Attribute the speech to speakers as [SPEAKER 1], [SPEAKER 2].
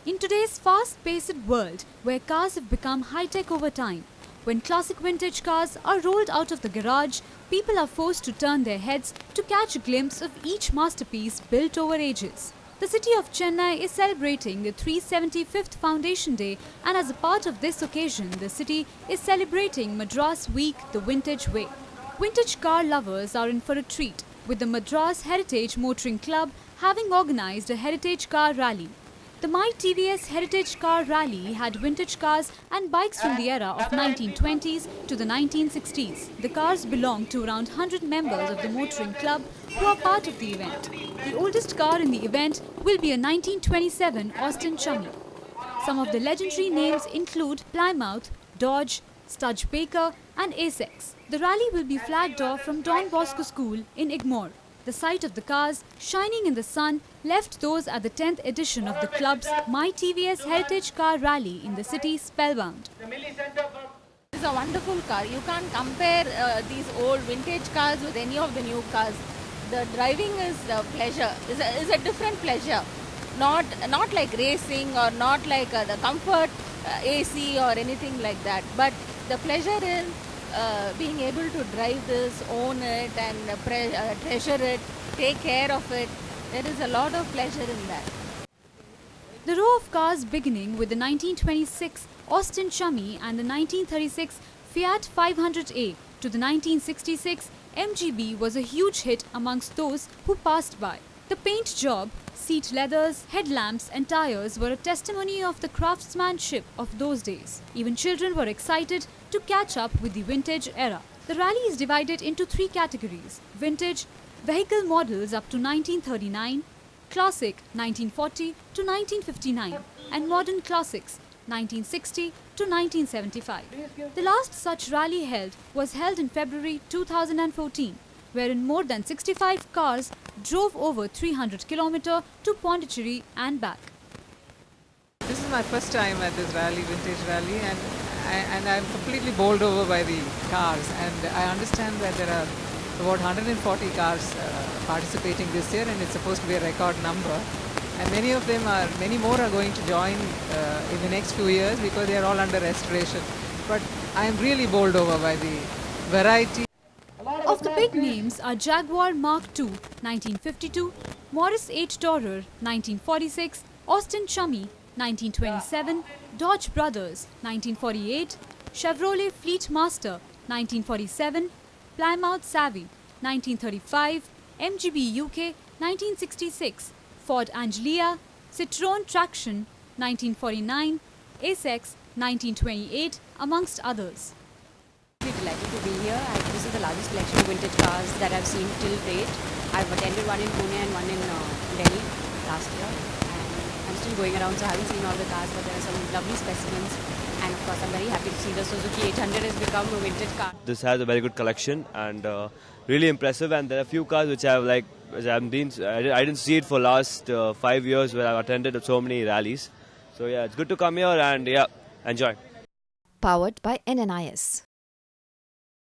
[SPEAKER 1] In today's fast-paced world, where cars have become high-tech over time, when classic vintage cars are rolled out of the garage, people are forced to turn their heads to catch a glimpse of each masterpiece built over ages. The city of Chennai is celebrating the 375th Foundation Day, and as a part of this occasion, the city is celebrating Madras Week the Vintage Way. Vintage car lovers are in for a treat, with the Madras Heritage Motoring Club having organized a heritage car rally. The My TVS Heritage Car Rally had vintage cars and bikes from the era of 1920s to the 1960s. The cars belong to around 100 members of the motoring club who are part of the event. The oldest car in the event will be a 1927 Austin Chummy. Some of the legendary names include Plymouth, Dodge, Studebaker and Essex. The rally will be flagged off from Don Bosco School in Egmore. The sight of the cars shining in the sun left those at the 10th edition of the club's My TVS Heritage Car Rally in the city spellbound.
[SPEAKER 2] It's a wonderful car. You can't compare these old vintage cars with any of the new cars. The driving is a pleasure, is a different pleasure. Not like racing or not like the comfort AC or anything like that. But the pleasure is being able to drive this, own it and treasure it, take care of it. There is a lot of pleasure in that.
[SPEAKER 1] The row of cars beginning with the 1926 Austin Chummy and the 1936 Fiat 500A to the 1966 MGB was a huge hit amongst those who passed by. The paint job, seat leathers, headlamps and tires were a testimony of the craftsmanship of those days. Even children were excited to catch up with the vintage era. The rally is divided into three categories: vintage, vehicle models up to 1939, classic 1940 to 1959 and modern classics 1960 to 1975. The last such rally was held in February 2014, wherein more than 65 cars drove over 300 km to Pondicherry and back.
[SPEAKER 3] This is my first time at this rally, vintage rally, and I'm completely bowled over by the cars. And I understand that there are about 140 cars participating this year, and it's supposed to be a record number. And many more are going to join in the next few years because they are all under restoration. But I am really bowled over by the variety.
[SPEAKER 1] Of the big names are Jaguar Mark II 1952, Morris 8 Tourer 1946, Austin Chummy 1927, Dodge Brothers 1948, Chevrolet Fleet Master 1947, Plymouth Savvy 1935, MGB UK 1966, Ford Anglia, Citroën Traction 1949, Essex 1928, amongst others.
[SPEAKER 4] Delighted to be here. This is the largest collection of vintage cars that I've seen till date. I've attended one in Pune and one in Delhi last year, and I'm still going around, so I haven't seen all the cars, but there are some lovely specimens. And of course, I'm very happy to see the Suzuki 800 has become a vintage car.
[SPEAKER 5] This has a very good collection and really impressive. And there are a few cars which I didn't see it for last 5 years where I've attended so many rallies. So yeah, it's good to come here and yeah, enjoy.
[SPEAKER 6] Powered by NNIS.